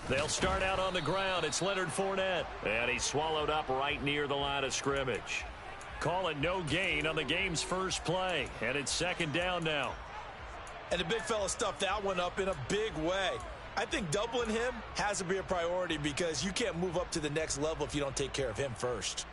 They'll start out on the ground. It's Leonard Fournette. And he's swallowed up right near the line of scrimmage. Call it no gain on the game's first play. And it's second down now. And the big fella stuffed that one up in a big way. I think doubling him has to be a priority because you can't move up to the next level if you don't take care of him first.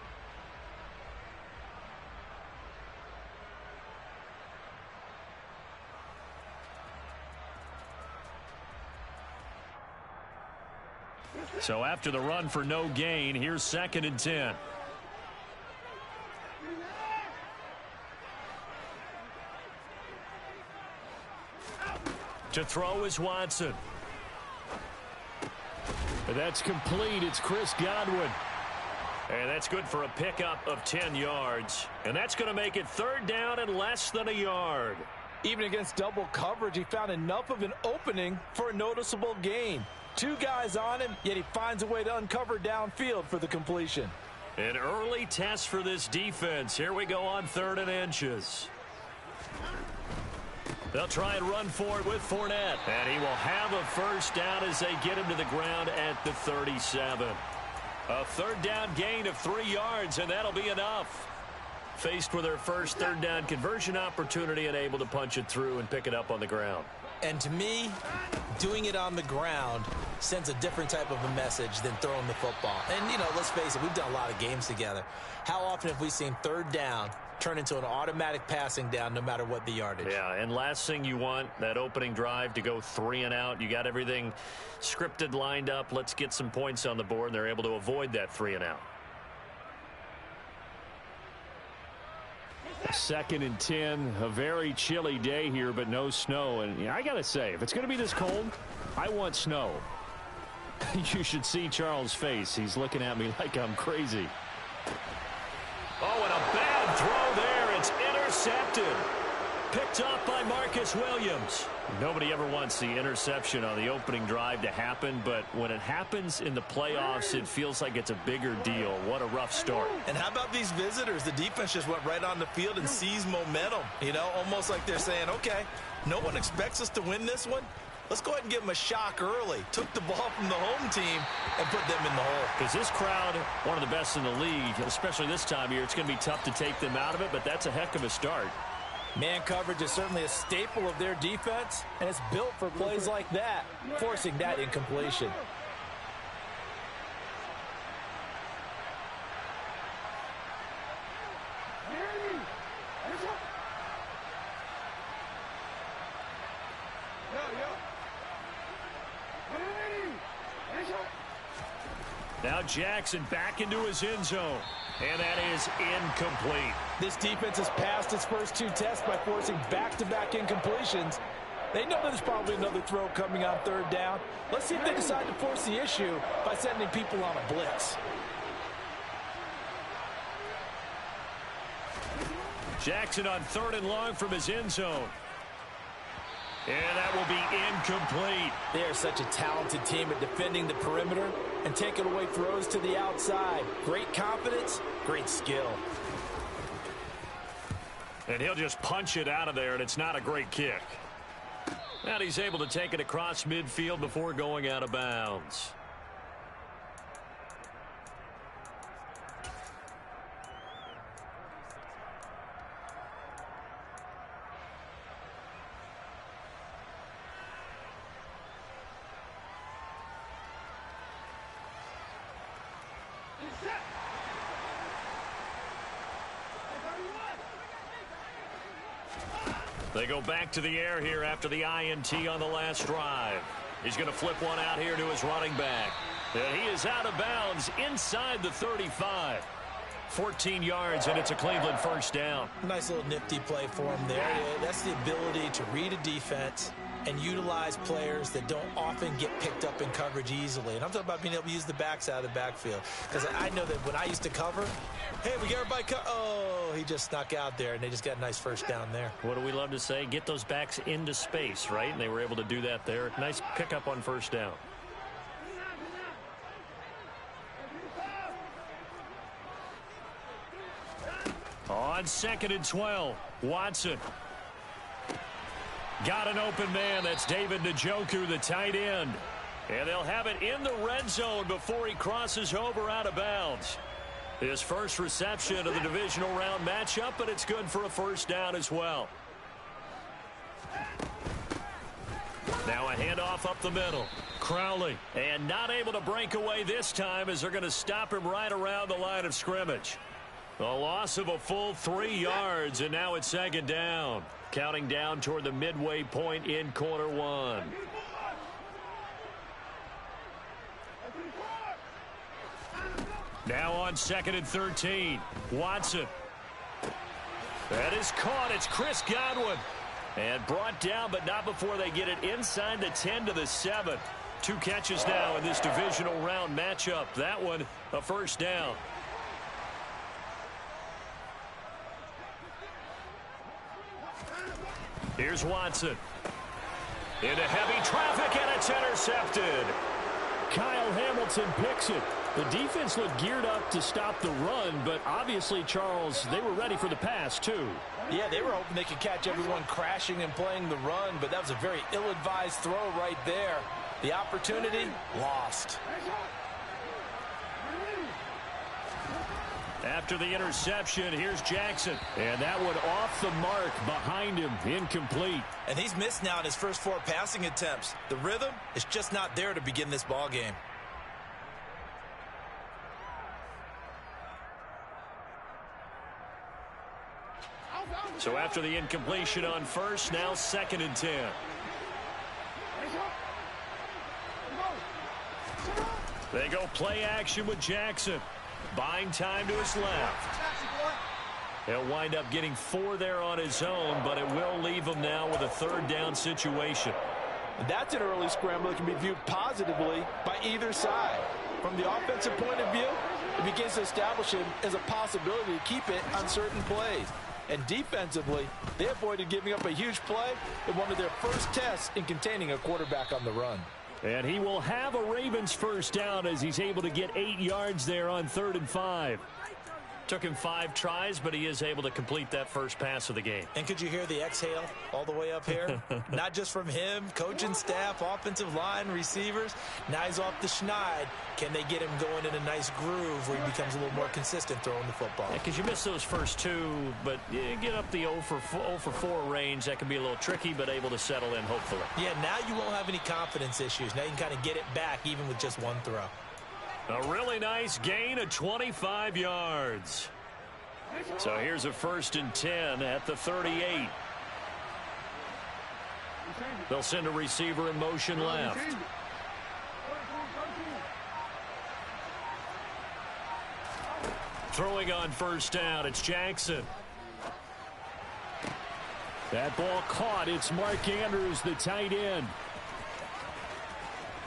So after the run for no gain, here's second and 10. To throw is Watson. That's complete. It's Chris Godwin. And that's good for a pickup of 10 yards. And that's going to make it third down and less than a yard. Even against double coverage, he found enough of an opening for a noticeable gain. Two guys on him, yet he finds a way to uncover downfield for the completion. An early test for this defense. Here we go on 3rd and inches. They'll try and run for it with Fournette. And he will have a first down as they get him to the ground at the 37. A third down gain of 3 yards, and that'll be enough. Faced with their first third down conversion opportunity and able to punch it through and pick it up on the ground. And to me, doing it on the ground sends a different type of a message than throwing the football. And, you know, let's face it, we've done a lot of games together. How often have we seen third down turn into an automatic passing down no matter what the yardage? Yeah, and last thing you want, that opening drive to go 3 and out. You got everything scripted, lined up. Let's get some points on the board, and they're able to avoid that 3 and out. 2nd and 10, a very chilly day here, but no snow. And yeah, I got to say, if it's going to be this cold, I want snow. You should see Charles' face. He's looking at me like I'm crazy. Oh, and a bad throw there. It's intercepted. Picked off by Marcus Williams. Nobody ever wants the interception on the opening drive to happen, but when it happens in the playoffs, it feels like it's a bigger deal. What a rough start. And how about these visitors? The defense just went right on the field and seized momentum. You know, almost like they're saying, okay, no one expects us to win this one. Let's go ahead and give them a shock early. Took the ball from the home team and put them in the hole. Because this crowd, one of the best in the league, especially this time of year, it's going to be tough to take them out of it, but that's a heck of a start. Man coverage is certainly a staple of their defense, and it's built for plays like that, forcing that incompletion. Now Jackson back into his end zone. And that is incomplete. This defense has passed its first 2 tests by forcing back-to-back incompletions. They know there's probably another throw coming on 3rd down. Let's see if they decide to force the issue by sending people on a blitz. Jackson on 3rd and long from his end zone. And that will be incomplete. They are such a talented team at defending the perimeter and taking away throws to the outside. Great confidence, great skill. And he'll just punch it out of there, and it's not a great kick. And he's able to take it across midfield before going out of bounds. They go back to the air here after the INT on the last drive. He's going to flip one out here to his running back. And he is out of bounds inside the 35. 14 yards, and it's a Cleveland first down. Nice little nifty play for him there. That's the ability to read a defense and utilize players that don't often get picked up in coverage easily. And I'm talking about being able to use the backs out of the backfield. Because I know that when I used to cover, hey, we get everybody oh, he just snuck out there, and they just got a nice first down there. What do we love to say? Get those backs into space, right? And they were able to do that there. Nice pickup on first down. On 2nd and 12, Watson. Got an open man. That's David Njoku, the tight end. And they'll have it in the red zone before he crosses over out of bounds. His first reception of the divisional round matchup, but it's good for a first down as well. Now a handoff up the middle. Crowley. And not able to break away this time as they're going to stop him right around the line of scrimmage. A loss of a full 3 yards, and now it's second down. Counting down toward the midway point in quarter one. Now on 2nd and 13. Watson. That is caught. It's Chris Godwin. And brought down, but not before they get it inside the 10 to the 7. 2 catches now in this divisional round matchup. That one, a first down. Here's Watson. Into heavy traffic, and it's intercepted. Kyle Hamilton picks it. The defense looked geared up to stop the run, but obviously, Charles, they were ready for the pass, too. Yeah, they were hoping they could catch everyone crashing and playing the run, but that was a very ill-advised throw right there. The opportunity, lost. After the interception, here's Jackson. And that one off the mark behind him, incomplete. And he's missed now in his first 4 passing attempts. The rhythm is just not there to begin this ball game. So after the incompletion on first, now 2nd and 10. They go play action with Jackson. Buying time to his left. He'll wind up getting 4 there on his own, but it will leave him now with a 3rd down situation. That's an early scramble that can be viewed positively by either side. From the offensive point of view, it begins to establish him as a possibility to keep it on certain plays. And defensively, they avoided giving up a huge play in one of their first tests in containing a quarterback on the run. And he will have a Ravens first down as he's able to get 8 yards there on 3rd and 5. Took him 5 tries, but he is able to complete that first pass of the game. And could you hear the exhale all the way up here? Not just from him, coaching staff, offensive line, receivers. Now he's off the schneid. Can they get him going in a nice groove where he becomes a little more consistent throwing the football? Because you miss those first 2, but you get up the 0 for 4 range. That can be a little tricky, but able to settle in, hopefully. Yeah, now you won't have any confidence issues. Now you can kind of get it back even with just 1 throw. A really nice gain of 25 yards. So here's a 1st and 10 at the 38. They'll send a receiver in motion left. Throwing on first down, it's Jackson. That ball caught. It's Mark Andrews, the tight end.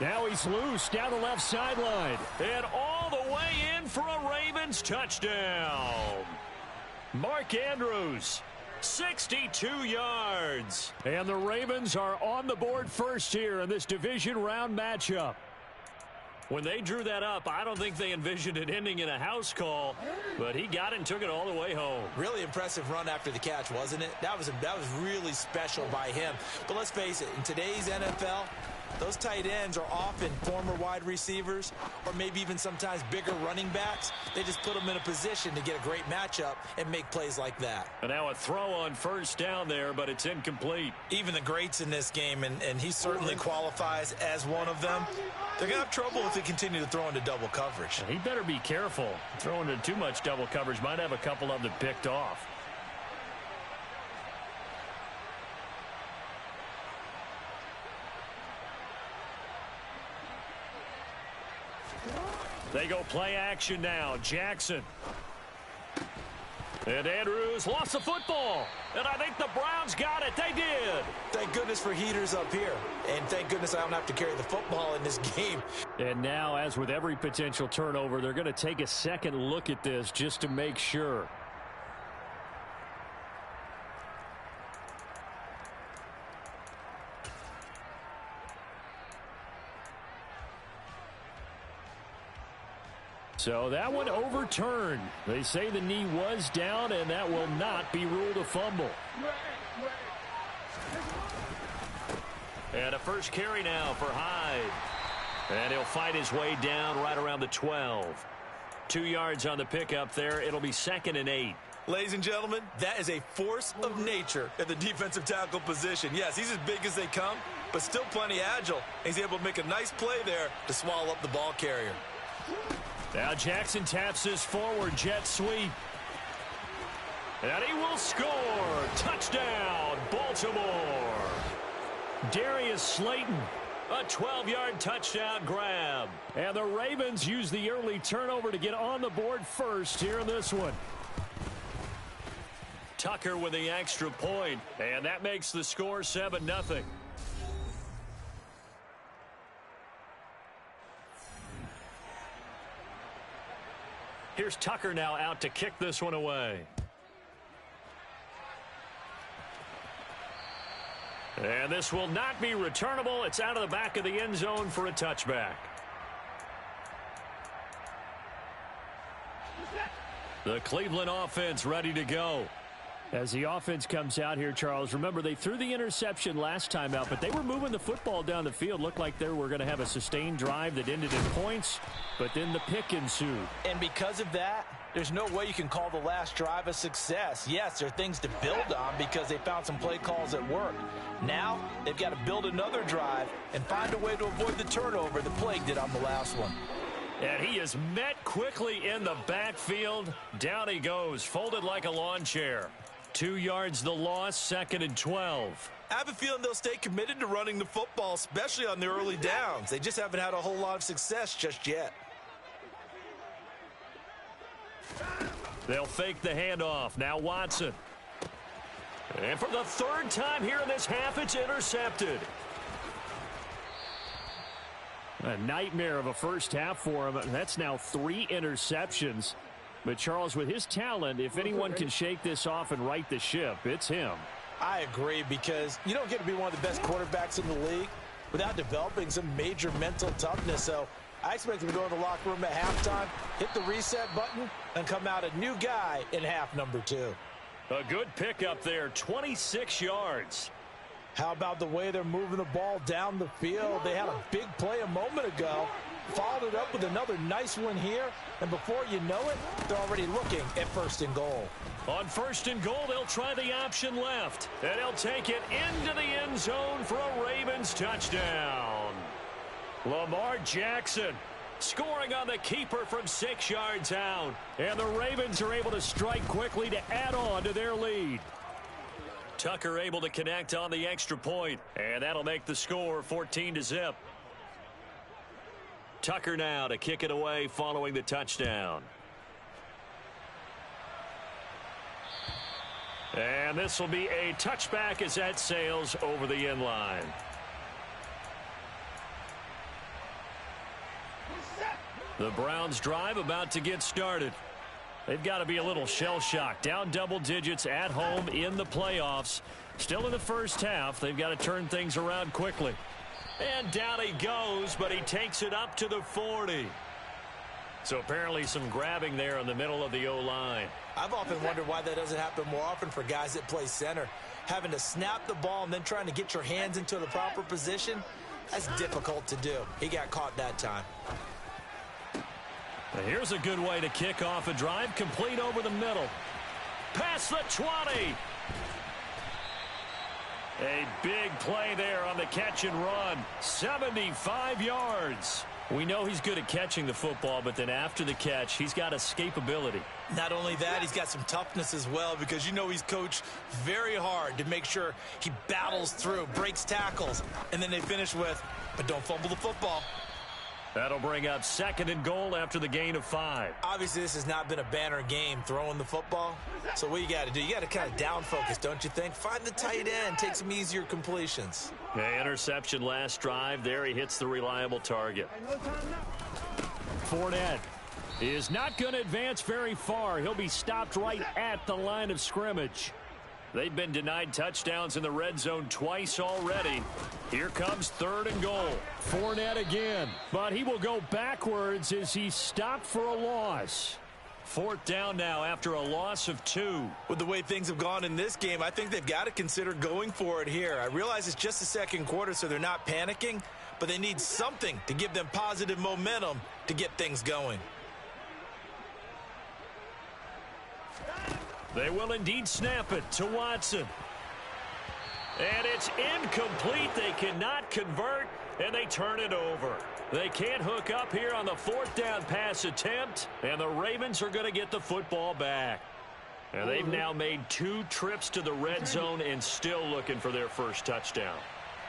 Now he's loose down the left sideline. And all the way in for a Ravens touchdown. Mark Andrews, 62 yards. And the Ravens are on the board first here in this division round matchup. When they drew that up, I don't think they envisioned it ending in a house call, but he got it and took it all the way home. Really impressive run after the catch, wasn't it? That was really special by him. But let's face it, in today's NFL, those tight ends are often former wide receivers or maybe even sometimes bigger running backs. They just put them in a position to get a great matchup and make plays like that. And now a throw on first down there, but it's incomplete. Even the greats in this game, and he certainly qualifies as one of them, they're going to have trouble if they continue to throw into double coverage. He better be careful. Throwing into too much double coverage might have a couple of them picked off. They go play action now. Jackson. And Andrews lost the football. And I think the Browns got it. They did. Thank goodness for heaters up here. And thank goodness I don't have to carry the football in this game. And now, as with every potential turnover, they're going to take a second look at this just to make sure. So that one overturned. They say the knee was down, and that will not be ruled a fumble. And a first carry now for Hyde. And he'll fight his way down right around the 12. 2 yards on the pickup there. It'll be 2nd and 8. Ladies and gentlemen, that is a force of nature at the defensive tackle position. Yes, he's as big as they come, but still plenty agile. He's able to make a nice play there to swallow up the ball carrier. Now Jackson taps his forward jet sweep. And he will score. Touchdown, Baltimore. Darius Slayton, a 12-yard touchdown grab. And the Ravens use the early turnover to get on the board first here in this one. Tucker with the extra point, and that makes the score 7-0. Here's Tucker now out to kick this one away. And this will not be returnable. It's out of the back of the end zone for a touchback. The Cleveland offense ready to go. As the offense comes out here, Charles, remember they threw the interception last time out, but they were moving the football down the field. Looked like they were going to have a sustained drive that ended in points, but then the pick ensued. And because of that, there's no way you can call the last drive a success. Yes, there are things to build on because they found some play calls that work. Now, they've got to build another drive and find a way to avoid the turnover that plagued it on the last one. And he is met quickly in the backfield. Down he goes, folded like a lawn chair. 2 yards the loss, 2nd and 12. I have a feeling they'll stay committed to running the football, especially on the early downs. They just haven't had a whole lot of success just yet. They'll fake the handoff. Now Watson. And for the 3rd time here in this half, it's intercepted. A nightmare of a first half for him. That's now 3 interceptions. But Charles, with his talent, if anyone can shake this off and right the ship, it's him. I agree, because you don't get to be one of the best quarterbacks in the league without developing some major mental toughness. So I expect him to go in the locker room at halftime, hit the reset button, and come out a new guy in half number 2. A good pickup there, 26 yards. How about the way they're moving the ball down the field? They had a big play a moment ago, followed it up with another nice one here, and before you know it, they're already looking at 1st and goal. On 1st and goal, they'll try the option left, and he'll take it into the end zone for a Ravens touchdown. Lamar Jackson scoring on the keeper from 6 yards out, and the Ravens are able to strike quickly to add on to their lead. Tucker able to connect on the extra point, and that'll make the score 14-0. Tucker now to kick it away following the touchdown. And this will be a touchback as that sails over the end line. The Browns drive about to get started. They've got to be a little shell-shocked. Down double digits at home in the playoffs. Still in the first half. They've got to turn things around quickly. And down he goes, but he takes it up to the 40. So apparently some grabbing there in the middle of the O-line. I've often wondered why that doesn't happen more often for guys that play center. Having to snap the ball and then trying to get your hands into the proper position, that's difficult to do. He got caught that time. And here's a good way to kick off a drive, complete over the middle. Past the 20. A big play there on the catch and run. 75 yards. We know he's good at catching the football, but then after the catch, he's got escapability. Not only that, he's got some toughness as well, because you know he's coached very hard to make sure he battles through, breaks tackles, and then they finish with, but don't fumble the football. That'll bring up 2nd and goal after the gain of 5. Obviously, this has not been a banner game throwing the football. So what you got to do, you got to kind of down focus, don't you think? Find the tight end, take some easier completions. Okay, interception last drive. There he hits the reliable target. Fournette is not going to advance very far. He'll be stopped right at the line of scrimmage. They've been denied touchdowns in the red zone twice already. Here comes 3rd and goal. Fournette again, but he will go backwards as he's stopped for a loss. 4th down now after a loss of 2. With the way things have gone in this game, I think they've got to consider going for it here. I realize it's just the 2nd quarter, so they're not panicking, but they need something to give them positive momentum to get things going. They will indeed snap it to Watson. And it's incomplete. They cannot convert, and they turn it over. They can't hook up here on the fourth down pass attempt, and the Ravens are going to get the football back. And they've now made 2 trips to the red zone and still looking for their first touchdown.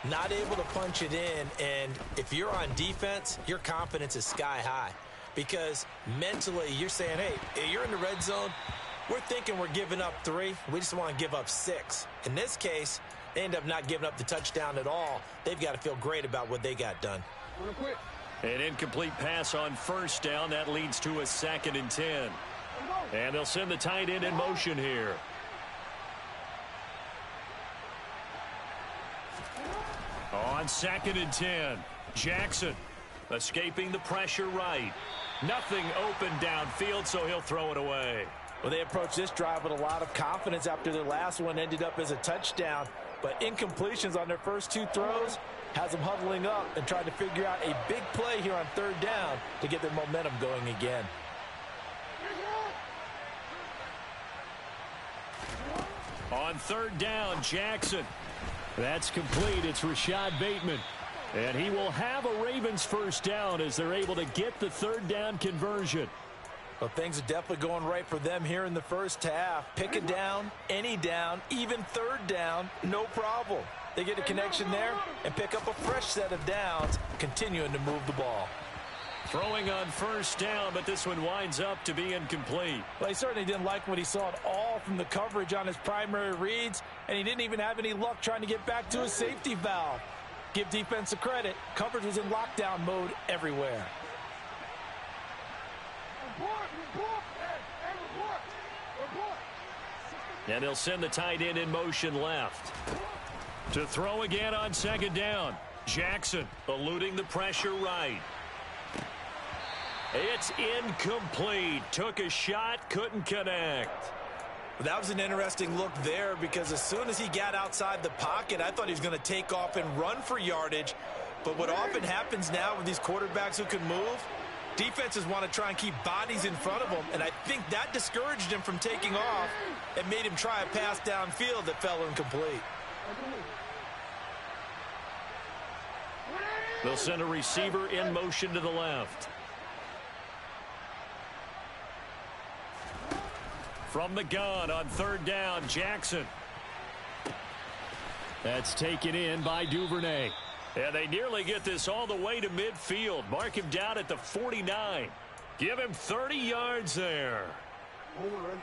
Not able to punch it in, and if you're on defense, your confidence is sky high. Because mentally, you're saying, hey, you're in the red zone. We're thinking we're giving up 3. We just want to give up 6. In this case, they end up not giving up the touchdown at all. They've got to feel great about what they got done. An incomplete pass on first down. That leads to a 2nd and 10. And they'll send the tight end in motion here. On 2nd and 10, Jackson escaping the pressure right. Nothing open downfield, so he'll throw it away. Well, they approached this drive with a lot of confidence after their last one ended up as a touchdown. But incompletions on their first 2 throws has them huddling up and trying to figure out a big play here on 3rd down to get their momentum going again. On 3rd down, Jackson. That's complete. It's Rashad Bateman. And he will have a Ravens first down as they're able to get the 3rd down conversion. Well, things are definitely going right for them here in the first half. Pick a down, any down, even 3rd down, no problem. They get a connection there and pick up a fresh set of downs, continuing to move the ball. Throwing on first down, but this one winds up to be incomplete. Well, he certainly didn't like what he saw at all from the coverage on his primary reads, and he didn't even have any luck trying to get back to his safety valve. Give defense a credit. Coverage was in lockdown mode everywhere. And they'll send the tight end in motion left. To throw again on 2nd down. Jackson eluding the pressure right. It's incomplete. Took a shot, couldn't connect. That was an interesting look there because as soon as he got outside the pocket, I thought he was going to take off and run for yardage. But what often happens now with these quarterbacks who can move, defenses want to try and keep bodies in front of them, and I think that discouraged him from taking off and made him try a pass downfield that fell incomplete. They'll send a receiver in motion to the left. From the gun on 3rd down, Jackson. That's taken in by Duvernay. And they nearly get this all the way to midfield. Mark him down at the 49. Give him 30 yards there.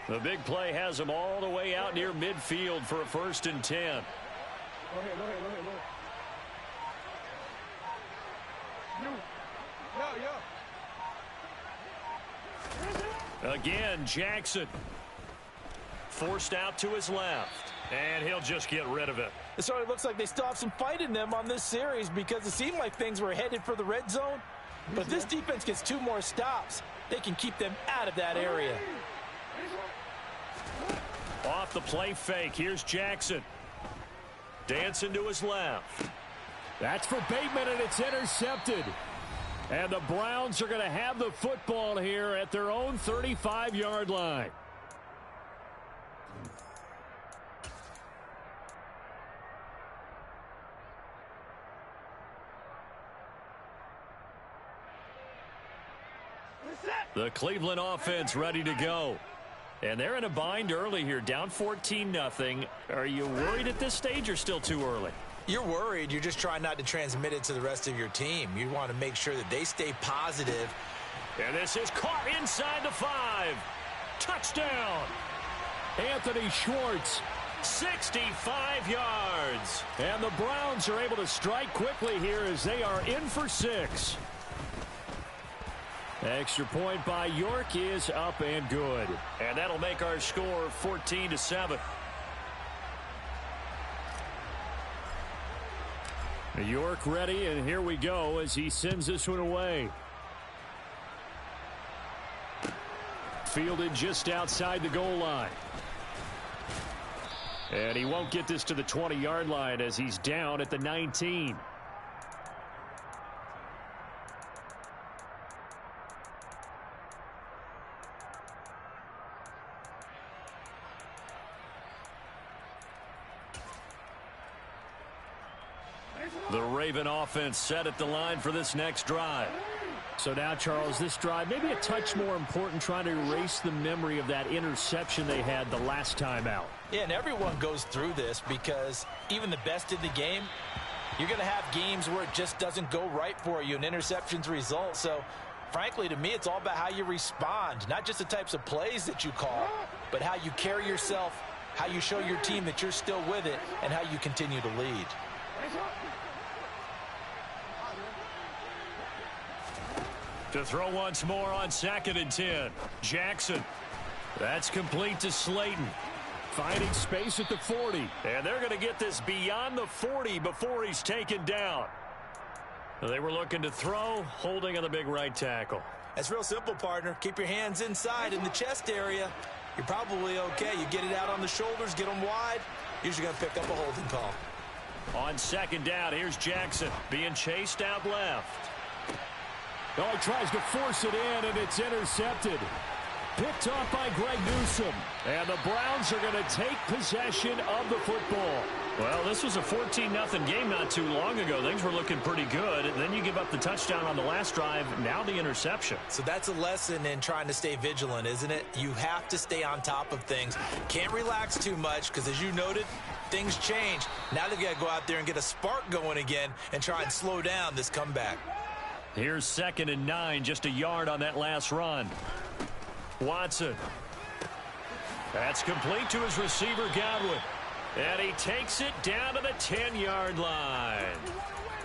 The big play has him all the way out near midfield for a 1st and 10. Go ahead. Again, Jackson. Forced out to his left. And he'll just get rid of it. It sort of looks like they still have some fight in them on this series because it seemed like things were headed for the red zone. But if this defense gets 2 more stops, they can keep them out of that area. Off the play fake. Here's Jackson. Dancing to his left. That's for Bateman, and it's intercepted. And the Browns are going to have the football here at their own 35-yard line. The Cleveland offense ready to go. And they're in a bind early here, down 14-0. Are you worried at this stage or still too early? You're worried. You're just trying not to transmit it to the rest of your team. You want to make sure that they stay positive. And this is caught inside the 5. Touchdown. Anthony Schwartz, 65 yards. And the Browns are able to strike quickly here as they are in for 6. Extra point by York is up and good. And that'll make our score 14-7. York ready, and here we go as he sends this one away. Fielded just outside the goal line. And he won't get this to the 20-yard line as he's down at the 19. The Raven offense set at the line for this next drive. So now, Charles, this drive maybe a touch more important, trying to erase the memory of that interception they had the last time out. Yeah, and everyone goes through this because even the best in the game, you're going to have games where it just doesn't go right for you, and interceptions result. So, frankly, to me, it's all about how you respond, not just the types of plays that you call, but how you carry yourself, how you show your team that you're still with it, and how you continue to lead. To throw once more on 2nd and 10. Jackson. That's complete to Slayton. Finding space at the 40. And they're going to get this beyond the 40 before he's taken down. They were looking to throw, holding on the big right tackle. That's real simple, partner. Keep your hands inside in the chest area. You're probably okay. You get it out on the shoulders, get them wide. Usually going to pick up a holding call. On 2nd down, here's Jackson being chased out left. Oh, he tries to force it in, and it's intercepted. Picked off by Greg Newsome. And the Browns are going to take possession of the football. Well, this was a 14-0 game not too long ago. Things were looking pretty good. And then you give up the touchdown on the last drive. Now the interception. So that's a lesson in trying to stay vigilant, isn't it? You have to stay on top of things. Can't relax too much because, as you noted, things change. Now they've got to go out there and get a spark going again and try and slow down this comeback. Here's 2nd and 9, just a yard on that last run. Watson. That's complete to his receiver, Godwin. And he takes it down to the 10-yard line.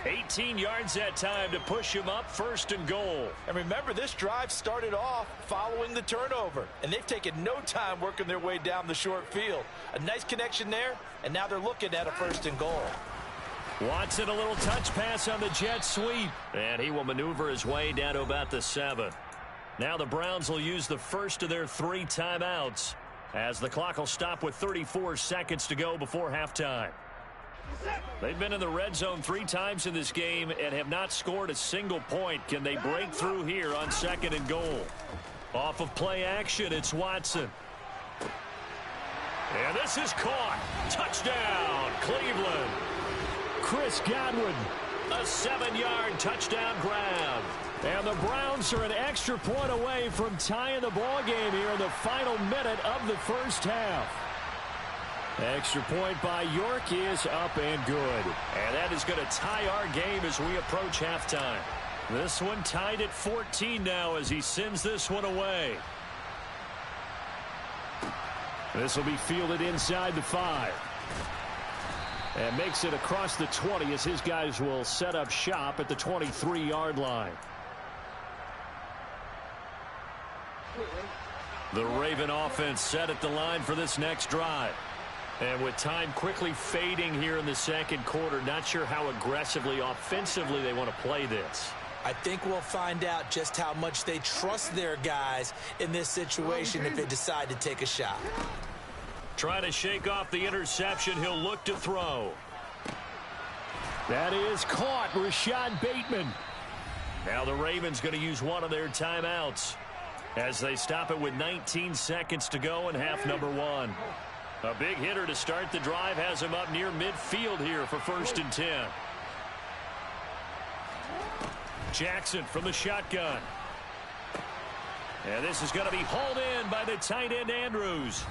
18 yards that time to push him up 1st and goal. And remember, this drive started off following the turnover. And they've taken no time working their way down the short field. A nice connection there, and now they're looking at a 1st and goal. Watson, a little touch pass on the jet sweep. And he will maneuver his way down to about the 7. Now the Browns will use the first of their 3 timeouts as the clock will stop with 34 seconds to go before halftime. They've been in the red zone 3 times in this game and have not scored a single point. Can they break through here on 2nd and goal? Off of play action, it's Watson. And this is caught. Touchdown, Cleveland. Chris Godwin. A 7-yard touchdown grab. And the Browns are an extra point away from tying the ball game here in the final minute of the first half. Extra point by York is up and good. And that is going to tie our game as we approach halftime. This one tied at 14 now as he sends this one away. This will be fielded inside the 5. And makes it across the 20 as his guys will set up shop at the 23-yard line. The Raven offense set at the line for this next drive. And with time quickly fading here in the 2nd quarter, not sure how aggressively, offensively they want to play this. I think we'll find out just how much they trust their guys in this situation if they decide to take a shot. Trying to shake off the interception, he'll look to throw. That is caught, Rashad Bateman. Now the Ravens going to use one of their timeouts as they stop it with 19 seconds to go in half number 1. A big hitter to start the drive has him up near midfield here for 1st and 10. Jackson from the shotgun. And this is going to be hauled in by the tight end Andrews.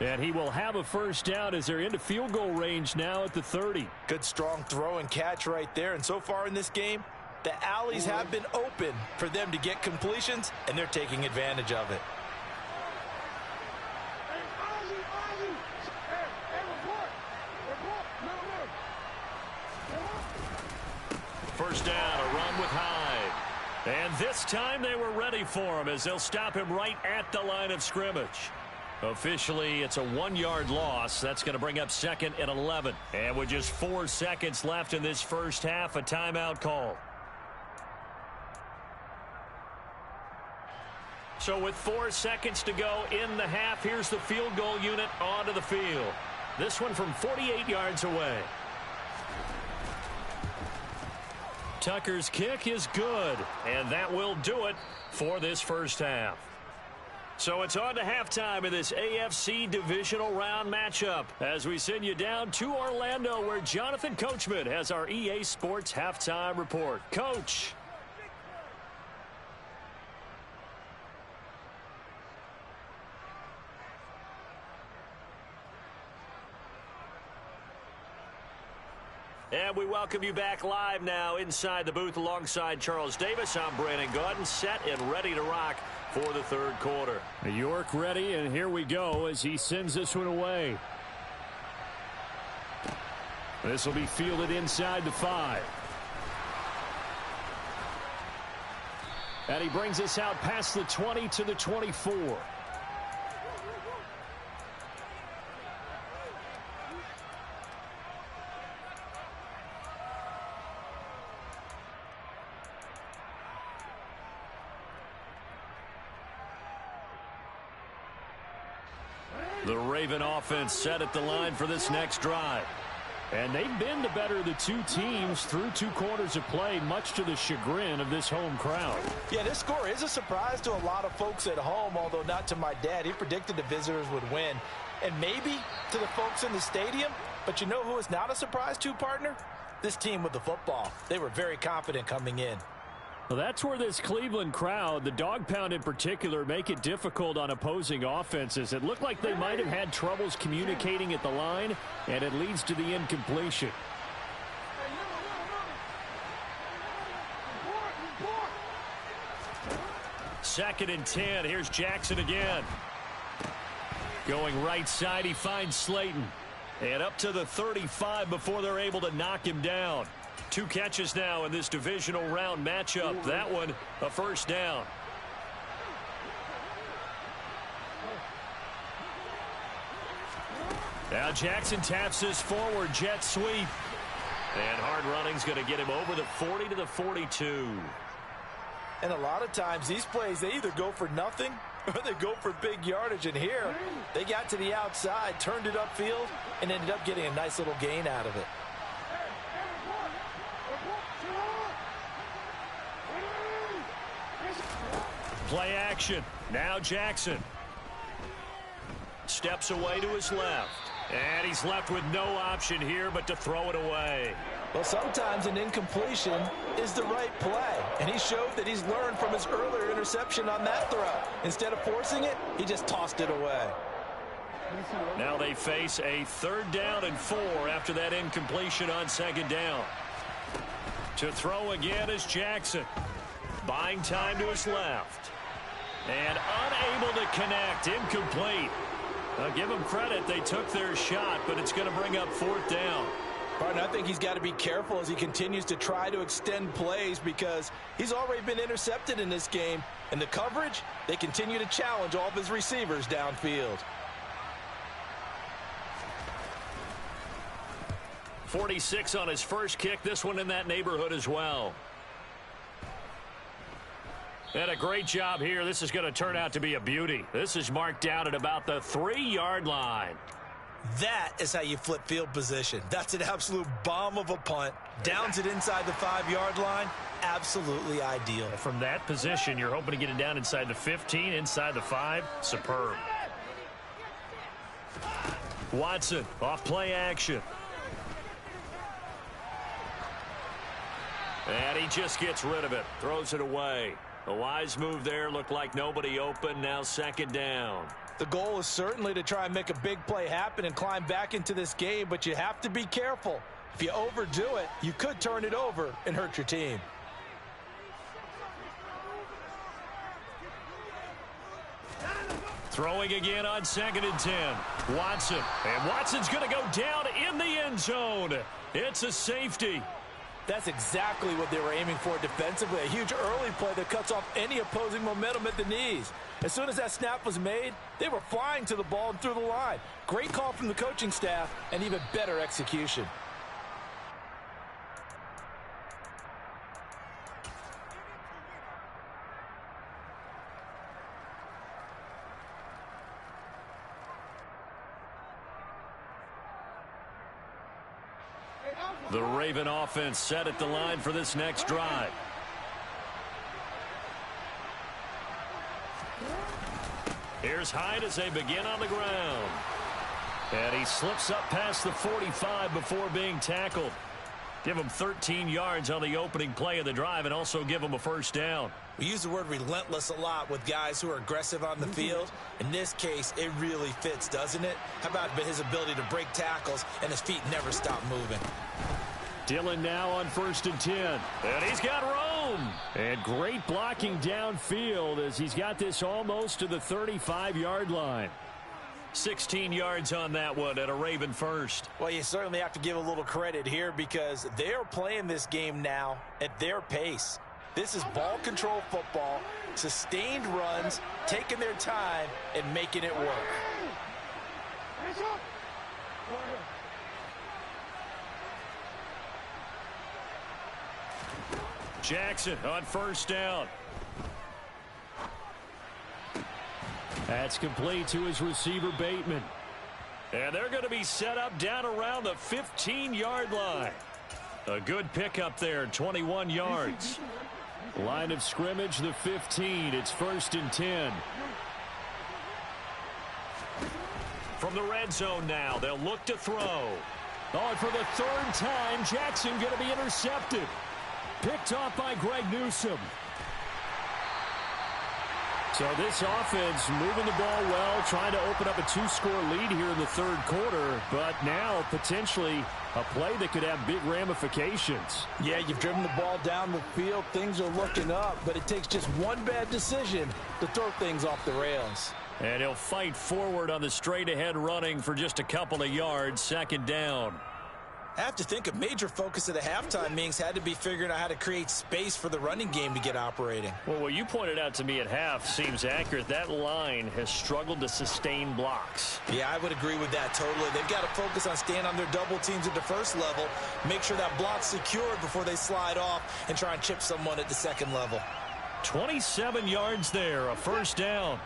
And he will have a first down as they're into field goal range now at the 30. Good strong throw and catch right there. And so far in this game, the alleys have been open for them to get completions, and they're taking advantage of it. First down, a run with Hyde. And this time they were ready for him as they'll stop him right at the line of scrimmage. Officially, it's a 1-yard loss. That's going to bring up 2nd and 11. And with just 4 seconds left in this first half, a timeout call. So with 4 seconds to go in the half, here's the field goal unit onto the field. This one from 48 yards away. Tucker's kick is good, and that will do it for this first half. So it's on to halftime in this AFC divisional round matchup as we send you down to Orlando where Jonathan Coachman has our EA Sports halftime report. Coach. And we welcome you back live now inside the booth alongside Charles Davis. I'm Brandon Gaudin, set and ready to rock for the third quarter. York ready, and here we go as he sends this one away. This will be fielded inside the 5. And he brings us out past the 20 to the 24. The Raven offense set at the line for this next drive. And they've been the better of the two teams through 2 quarters of play, much to the chagrin of this home crowd. Yeah, this score is a surprise to a lot of folks at home, although not to my dad. He predicted the visitors would win. And maybe to the folks in the stadium. But you know who is not a surprise to, partner? This team with the football. They were very confident coming in. Well, that's where this Cleveland crowd, the dog pound in particular, make it difficult on opposing offenses. It looked like they might have had troubles communicating at the line, and it leads to the incompletion. Second and 10. Here's Jackson again. Going right side, he finds Slayton. And up to the 35 before they're able to knock him down. 2 catches now in this divisional round matchup. That one, a first down. Now Jackson taps this forward jet sweep. And hard running's going to get him over the 40 to the 42. And a lot of times these plays, they either go for nothing or they go for big yardage. And here, they got to the outside, turned it upfield, and ended up getting a nice little gain out of it. Play action. Now Jackson. Steps away to his left. And he's left with no option here but to throw it away. Well, sometimes an incompletion is the right play. And he showed that he's learned from his earlier interception on that throw. Instead of forcing it, he just tossed it away. Now they face a 3rd down and 4 after that incompletion on 2nd down. To throw again is Jackson. Buying time to his left. And unable to connect. Incomplete. Now give them credit. They took their shot, but it's going to bring up 4th down. Partner, I think he's got to be careful as he continues to try to extend plays because he's already been intercepted in this game. And the coverage, they continue to challenge all of his receivers downfield. 46 on his first kick. This one in that neighborhood as well. And a great job here. This is going to turn out to be a beauty. This is marked down at about the 3-yard line. That is how you flip field position. That's an absolute bomb of a punt. Downs it inside the 5-yard line. Absolutely ideal. From that position, you're hoping to get it down inside the 15, inside the 5. Superb. Watson off play action. And he just gets rid of it. Throws it away. A wise move there. Looked like nobody open. Now 2nd down. The goal is certainly to try and make a big play happen and climb back into this game, but you have to be careful. If you overdo it, you could turn it over and hurt your team. Throwing again on 2nd and 10. Watson. And Watson's going to go down in the end zone. It's a safety. That's exactly what they were aiming for defensively. A huge early play that cuts off any opposing momentum at the knees. As soon as that snap was made, they were flying to the ball and through the line. Great call from the coaching staff and even better execution. The Raven offense set at the line for this next drive. Here's Hyde as they begin on the ground. And he slips up past the 45 before being tackled. Give him 13 yards on the opening play of the drive and also give him a first down. We use the word relentless a lot with guys who are aggressive on the field. In this case, it really fits, doesn't it? How about his ability to break tackles and his feet never stop moving? Dillon now on 1st and 10. And he's got room. And great blocking downfield as he's got this almost to the 35-yard line. 16 yards on that one at a Raven first. Well, you certainly have to give a little credit here because they're playing this game now at their pace. This is ball control football, sustained runs, taking their time, and making it work. Jackson on 1st down. That's complete to his receiver, Bateman. And they're going to be set up down around the 15-yard line. A good pickup there, 21 yards. Line of scrimmage, the 15. It's 1st and 10. From the red zone now, they'll look to throw. Oh, and for the 3rd time, Jackson going to be intercepted. Picked off by Greg Newsome. So this offense moving the ball well, trying to open up a 2-score lead here in the 3rd quarter, but now potentially a play that could have big ramifications. Yeah, you've driven the ball down the field. Things are looking up, but it takes just one bad decision to throw things off the rails. And he'll fight forward on the straight-ahead running for just a couple of yards, 2nd down. I have to think a major focus of the halftime meetings had to be figuring out how to create space for the running game to get operating. Well, what you pointed out to me at half seems accurate. That line has struggled to sustain blocks. Yeah, I would agree with that totally. They've got to focus on staying on their double teams at the first level, make sure that block's secured before they slide off and try and chip someone at the 2nd level. 27 yards there, a 1st down.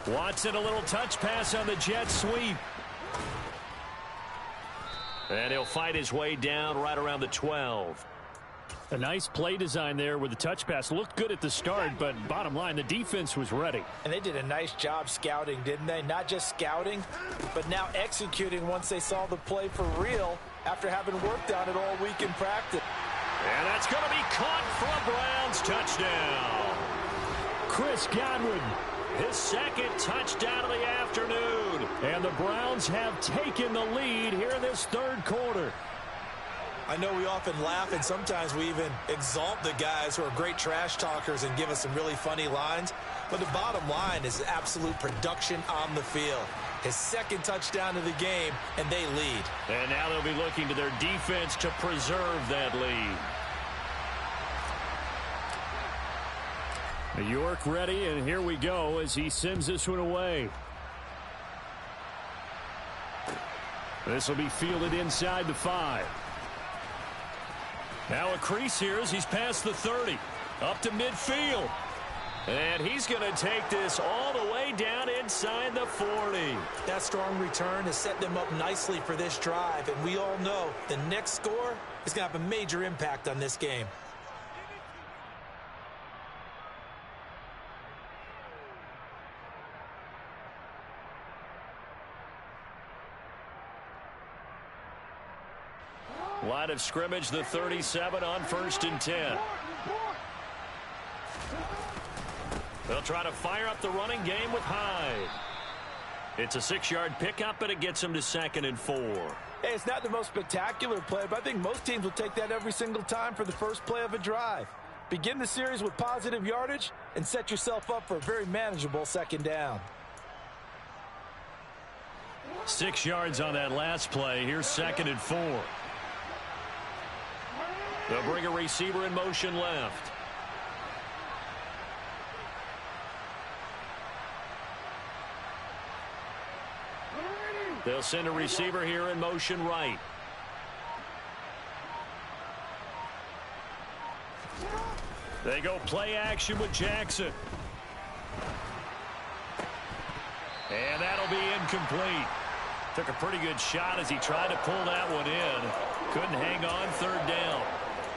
Watson, a little touch pass on the jet sweep. And he'll fight his way down right around the 12. A nice play design there with the touch pass. Looked good at the start, but bottom line, the defense was ready. And they did a nice job scouting, didn't they? Not just scouting, but now executing once they saw the play for real after having worked on it all week in practice. And that's going to be caught for a Browns touchdown. Chris Godwin. His 2nd touchdown of the afternoon. And the Browns have taken the lead here in this 3rd quarter. I know we often laugh and sometimes we even exalt the guys who are great trash talkers and give us some really funny lines. But the bottom line is absolute production on the field. His 2nd touchdown of the game, and they lead. And now they'll be looking to their defense to preserve that lead. York ready, and here we go as he sends this one away. This will be fielded inside the 5. Now a crease here as he's past the 30. Up to midfield. And he's going to take this all the way down inside the 40. That strong return has set them up nicely for this drive, and we all know the next score is going to have a major impact on this game. Line of scrimmage, the 37 on 1st and 10. They'll try to fire up the running game with Hyde. It's a 6-yard pickup, but it gets him to 2nd and 4. Hey, it's not the most spectacular play, but I think most teams will take that every single time for the first play of a drive. Begin the series with positive yardage and set yourself up for a very manageable 2nd down. 6 yards on that last play. Here's 2nd and 4. They'll bring a receiver in motion left. They'll send a receiver here in motion right. They go play action with Jackson. And that'll be incomplete. Took a pretty good shot as he tried to pull that one in. Couldn't hang on third down.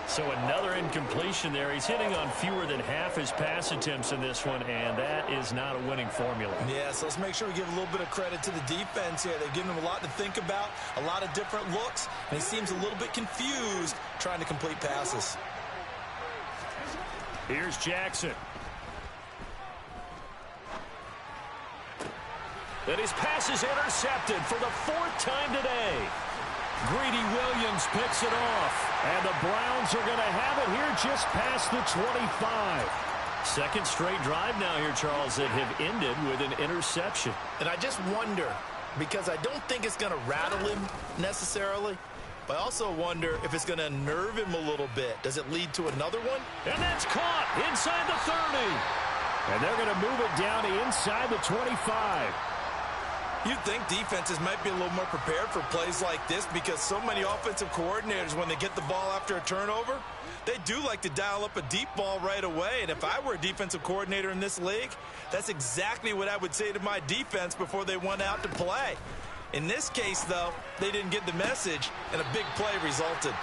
So another incompletion there. He's hitting on fewer than half his pass attempts in this one, and that is not a winning formula. Yeah, so let's make sure we give a little bit of credit to the defense here. They're giving him a lot to think about, a lot of different looks, and he seems a little bit confused trying to complete passes. Here's Jackson. And his pass is intercepted for the 4th time today. Greedy Williams picks it off. And the Browns are going to have it here just past the 25. Second straight drive now here, Charles, that have ended with an interception. And I just wonder, because I don't think it's going to rattle him necessarily, but I also wonder if it's going to unnerve him a little bit. Does it lead to another one? And that's caught inside the 30. And they're going to move it down to inside the 25. You'd think defenses might be a little more prepared for plays like this because so many offensive coordinators, when they get the ball after a turnover, they do like to dial up a deep ball right away. And if I were a defensive coordinator in this league, that's exactly what I would say to my defense before they went out to play. In this case, though, they didn't get the message, and a big play resulted.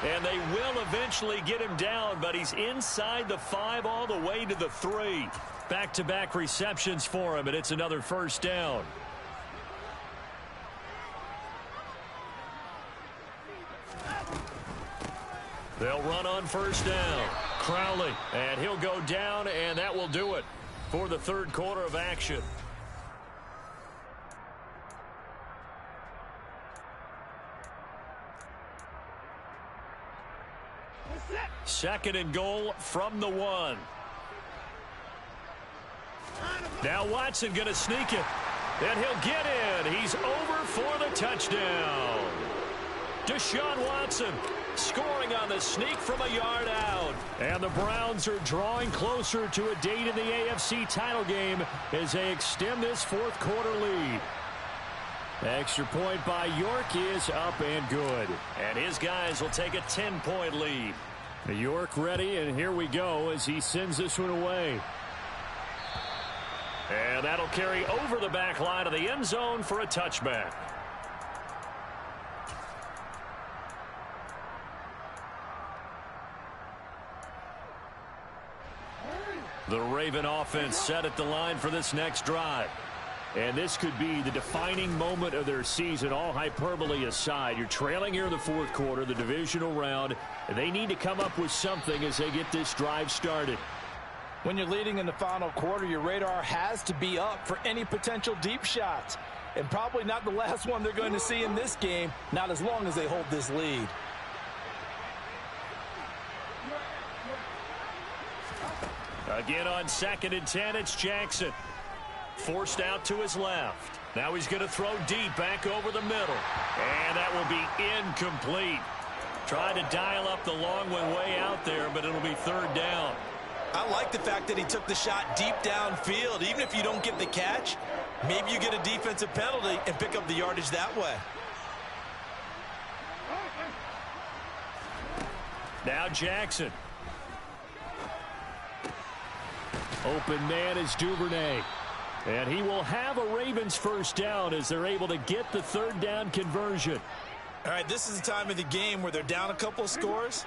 And they will eventually get him down, but he's inside the 5 all the way to the 3. Back-to-back receptions for him, and it's another first down. They'll run on first down. Crowley, and he'll go down, and that will do it for the third quarter of action. Second and goal from the 1. Now Watson going to sneak it, and he'll get in. He's over for the touchdown. Deshaun Watson scoring on the sneak from a yard out. And the Browns are drawing closer to a date in the AFC title game as they extend this fourth quarter lead. Extra point by York is up and good. And his guys will take a 10-point lead. York ready, and here we go as he sends this one away. And that'll carry over the back line of the end zone for a touchback. The Raven offense set at the line for this next drive. And this could be the defining moment of their season, all hyperbole aside. You're trailing here in the fourth quarter, the divisional round. And they need to come up with something as they get this drive started. When you're leading in the final quarter, your radar has to be up for any potential deep shots. And probably not the last one they're going to see in this game, not as long as they hold this lead. Again on 2nd and 10, it's Jackson. Forced out to his left. Now he's going to throw deep back over the middle. And that will be incomplete. Tried to dial up the long one way out there, but it'll be third down. I like the fact that he took the shot deep downfield. Even if you don't get the catch, maybe you get a defensive penalty and pick up the yardage that way. Now Jackson. Open man is Duvernay. And he will have a Ravens first down as they're able to get the third down conversion. All right, this is the time of the game where they're down a couple of scores,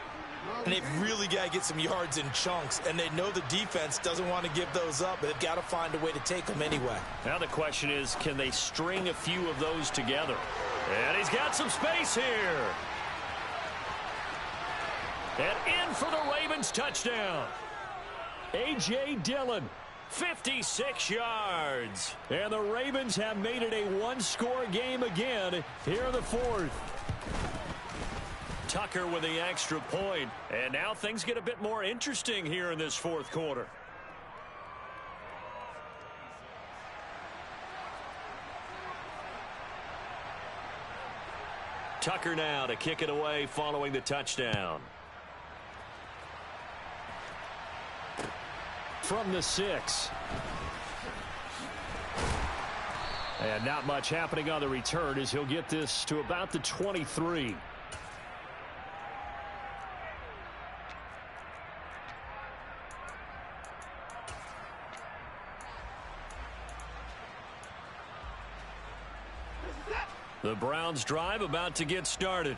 and they've really got to get some yards in chunks, and they know the defense doesn't want to give those up, but they've got to find a way to take them anyway. Now the question is, can they string a few of those together? And he's got some space here. And in for the Ravens touchdown. A.J. Dillon. 56 yards. And the Ravens have made it a one-score game again here in the fourth. Tucker with the extra point. And now things get a bit more interesting here in this fourth quarter. Tucker now to kick it away following the touchdown. From the 6. And not much happening on the return as he'll get this to about the 23. The Browns drive about to get started.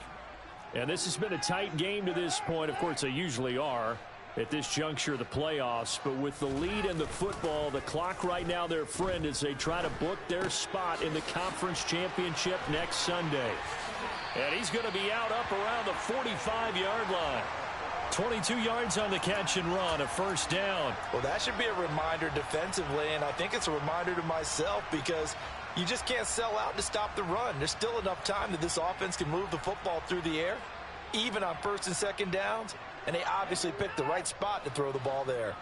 And this has been a tight game to this point. Of course, they usually are at this juncture of the playoffs. But with the lead in the football, the clock right now their friend as they try to book their spot in the conference championship next Sunday. And he's going to be out up around the 45-yard line. 22 yards on the catch and run, a first down. Well, that should be a reminder defensively, and I think it's a reminder to myself because you just can't sell out to stop the run. There's still enough time that this offense can move the football through the air, even on first and second downs, and they obviously picked the right spot to throw the ball there.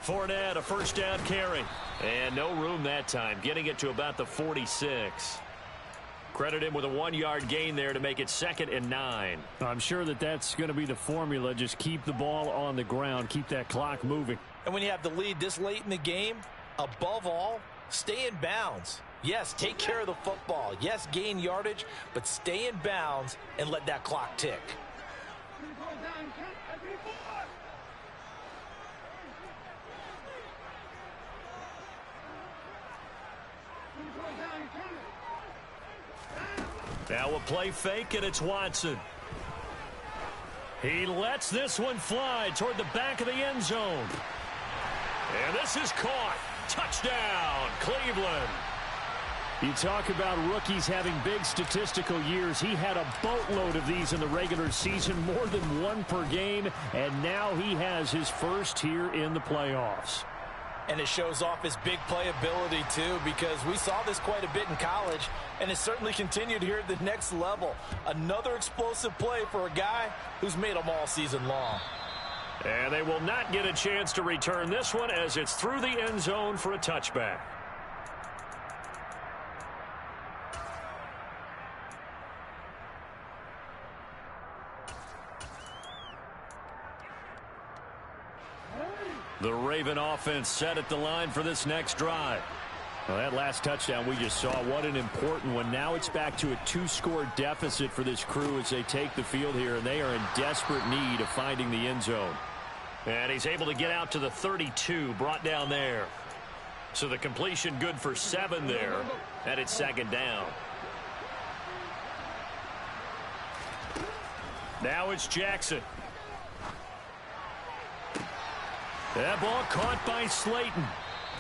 Fournette, a first down carry. And no room that time, getting it to about the 46. Credit him with a 1-yard gain there to make it 2nd and 9. I'm sure that that's going to be the formula. Just keep the ball on the ground. Keep that clock moving. And when you have the lead this late in the game, above all, stay in bounds. Yes, take care of the football. Yes, gain yardage, but stay in bounds and let that clock tick. Now a play fake, and it's Watson. He lets this one fly toward the back of the end zone. And this is caught. Touchdown, Cleveland. You talk about rookies having big statistical years. He had a boatload of these in the regular season, more than one per game, and now he has his first here in the playoffs. And it shows off his big playability, too, because we saw this quite a bit in college, and it certainly continued here at the next level. Another explosive play for a guy who's made them all season long. And they will not get a chance to return this one as it's through the end zone for a touchback. The Raven offense set at the line for this next drive. Well, that last touchdown we just saw, what an important one. Now it's back to a 2-score deficit for this crew as they take the field here, and they are in desperate need of finding the end zone. And he's able to get out to the 32, brought down there. So the completion good for 7 there, and it's 2nd down. Now it's Jackson. That ball caught by Slayton.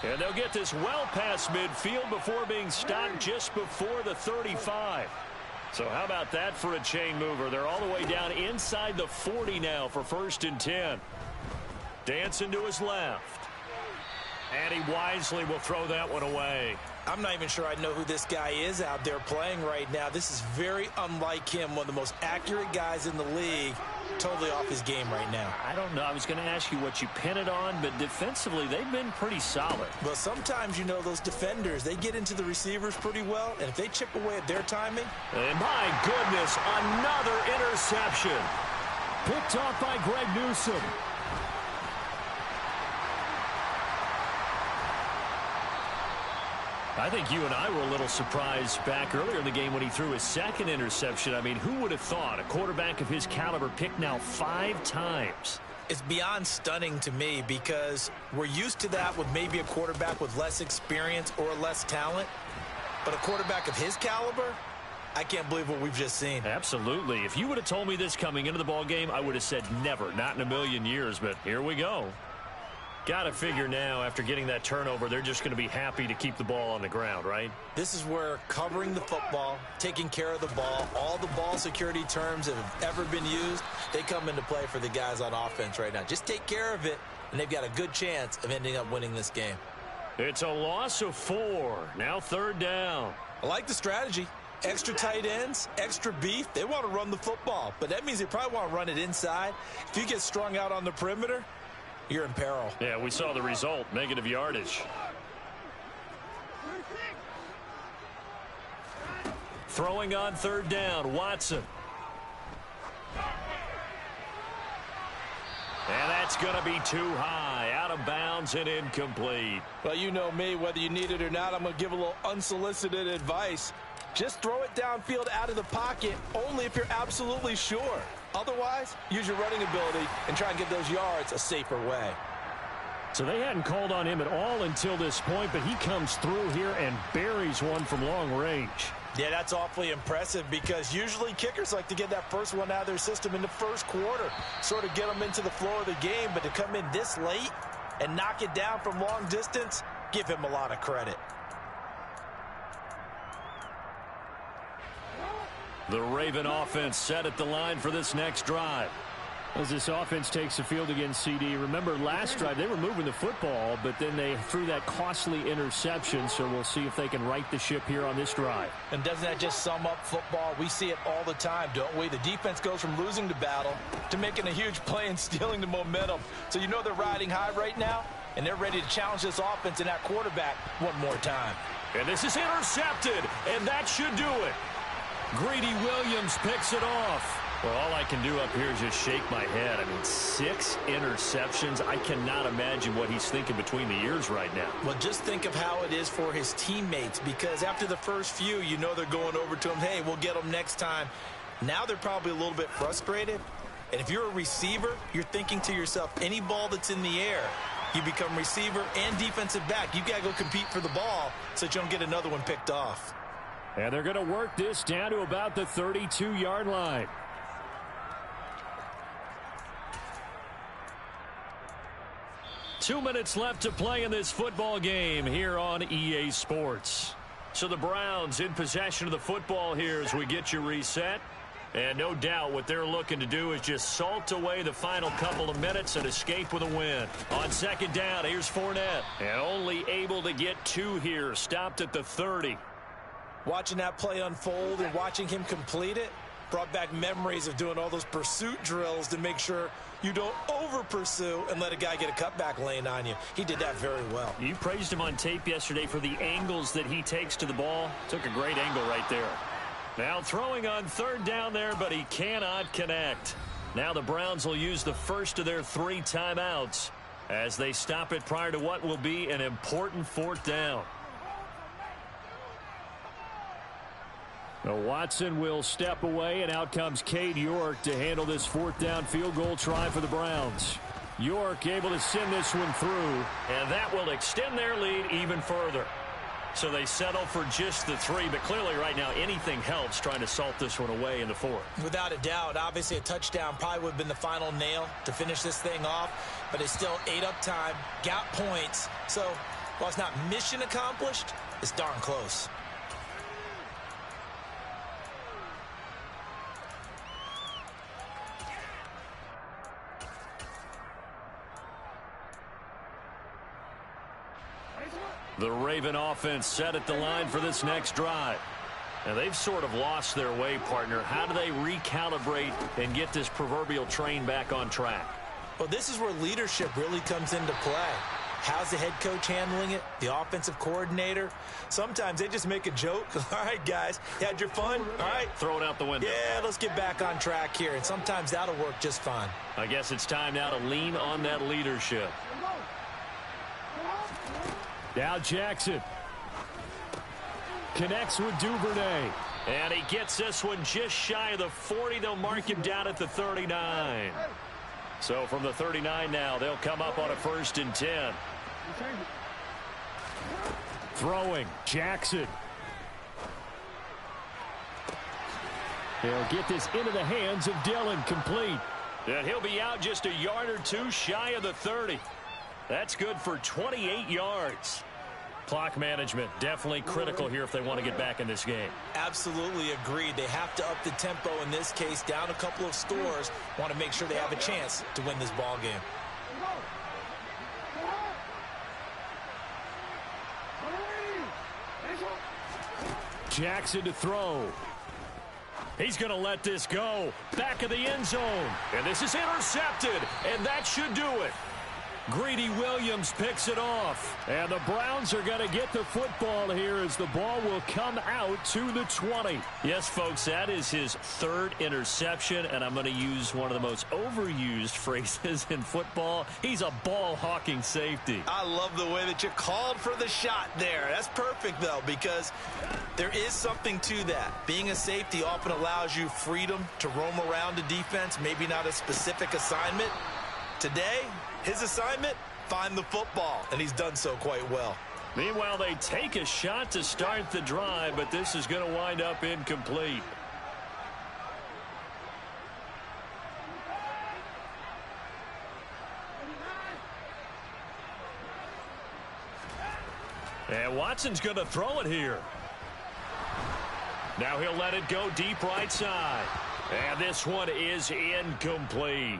And they'll get this well past midfield before being stopped just before the 35. So how about that for a chain mover? They're all the way down inside the 40 now for 1st and 10. Dancing to his left. And he wisely will throw that one away. I'm not even sure I know who this guy is out there playing right now. This is very unlike him, one of the most accurate guys in the league. Totally off his game right now. I don't know. I was going to ask you what you pin it on, but defensively, they've been pretty solid. Well, sometimes, you know, those defenders, they get into the receivers pretty well, and if they chip away at their timing. And my goodness, another interception. Picked off by Greg Newsome. I think you and I were a little surprised back earlier in the game when he threw his 2nd interception. I mean, who would have thought a quarterback of his caliber picked now 5 times? It's beyond stunning to me because we're used to that with maybe a quarterback with less experience or less talent. But a quarterback of his caliber, I can't believe what we've just seen. Absolutely. If you would have told me this coming into the ball game, I would have said never, not in a million years. But here we go. Got to figure now, after getting that turnover, they're just going to be happy to keep the ball on the ground, right? This is where covering the football, taking care of the ball, all the ball security terms that have ever been used, they come into play for the guys on offense right now. Just take care of it, and they've got a good chance of ending up winning this game. It's a loss of 4. Now 3rd down. I like the strategy. Extra tight ends, extra beef. They want to run the football, but that means they probably want to run it inside. If you get strung out on the perimeter, you're in peril. Yeah, we saw the result, negative yardage. Throwing on 3rd down, Watson. And that's going to be too high, out of bounds and incomplete. Well, you know me, whether you need it or not, I'm going to give a little unsolicited advice. Just throw it downfield out of the pocket, only if you're absolutely sure. Otherwise, use your running ability and try and get those yards a safer way. So they hadn't called on him at all until this point, but he comes through here and buries one from long range. Yeah, that's awfully impressive because usually kickers like to get that first one out of their system in the first quarter, sort of get them into the flow of the game, but to come in this late and knock it down from long distance, give him a lot of credit. The Raven offense set at the line for this next drive. As this offense takes the field against CD, remember last drive they were moving the football, but then they threw that costly interception, so we'll see if they can right the ship here on this drive. And doesn't that just sum up football? We see it all the time, don't we? The defense goes from losing the battle to making a huge play and stealing the momentum. So you know they're riding high right now, and they're ready to challenge this offense and that quarterback one more time. And this is intercepted, and that should do it. Greedy Williams picks it off. Well, all I can do up here is just shake my head. I mean, 6 interceptions. I cannot imagine what he's thinking between the ears right now. Well, just think of how it is for his teammates, because after the first few, you know they're going over to him, hey, we'll get them next time. Now they're probably a little bit frustrated. And if you're a receiver, you're thinking to yourself, any ball that's in the air, you become receiver and defensive back. You've got to go compete for the ball so that you don't get another one picked off. And they're going to work this down to about the 32-yard line. Two minutes left to play in this football game here on EA Sports. So the Browns in possession of the football here as we get you reset. And no doubt what they're looking to do is just salt away the final couple of minutes and escape with a win. On second down, here's Fournette. And only able to get 2 here. Stopped at the 30. Watching that play unfold and watching him complete it brought back memories of doing all those pursuit drills to make sure you don't over-pursue and let a guy get a cutback lane on you. He did that very well. You praised him on tape yesterday for the angles that he takes to the ball. Took a great angle right there. Now throwing on third down there, but he cannot connect. Now the Browns will use the first of their 3 timeouts as they stop it prior to what will be an important 4th down. Now Watson will step away, and out comes Cade York to handle this 4th down field goal try for the Browns. York able to send this one through, and that will extend their lead even further. So they settle for just the 3, but clearly right now anything helps trying to salt this one away in the 4th. Without a doubt, obviously a touchdown probably would have been the final nail to finish this thing off, but it's still 8 up time, got points. So while it's not mission accomplished, it's darn close. The Raven offense set at the line for this next drive. And they've sort of lost their way, partner. How do they recalibrate and get this proverbial train back on track? Well, this is where leadership really comes into play. How's the head coach handling it? The offensive coordinator? Sometimes they just make a joke. All right, guys, you had your fun? All right. Throw it out the window. Yeah, let's get back on track here. And sometimes that'll work just fine. I guess it's time now to lean on that leadership. Now Jackson connects with Duvernay. And he gets this one just shy of the 40. They'll mark him down at the 39. So from the 39 now, they'll come up on a 1st and 10. Throwing, Jackson. They'll get this into the hands of Dillon, complete. And he'll be out just a yard or 2 shy of the 30. That's good for 28 yards. Clock management definitely critical here if they want to get back in this game. Absolutely agreed. They have to up the tempo in this case, down a couple of scores. Want to make sure they have a chance to win this ball game. Jackson to throw. He's going to let this go. Back of the end zone. And this is intercepted. And that should do it. Greedy Williams picks it off. And the Browns are going to get the football here as the ball will come out to the 20. Yes, folks, that is his 3rd interception, and I'm going to use one of the most overused phrases in football. He's a ball-hawking safety. I love the way that you called for the shot there. That's perfect, though, because there is something to that. Being a safety often allows you freedom to roam around the defense, maybe not a specific assignment. Today, his assignment, find the football, and he's done so quite well. Meanwhile, they take a shot to start the drive, but this is going to wind up incomplete. And Watson's going to throw it here. Now he'll let it go deep right side. And this one is incomplete.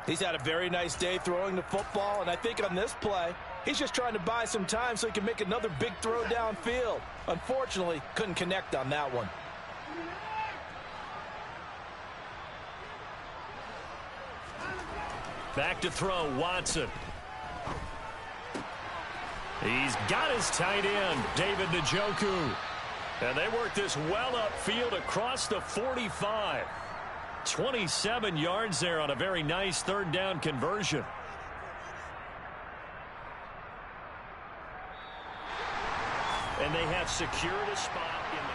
He's had a very nice day throwing the football, and I think on this play, he's just trying to buy some time so he can make another big throw downfield. Unfortunately, couldn't connect on that one. Back to throw, Watson. He's got his tight end, David Njoku. And they work this well upfield across the 45. 27 yards there on a very nice third down conversion. And they have secured a spot in the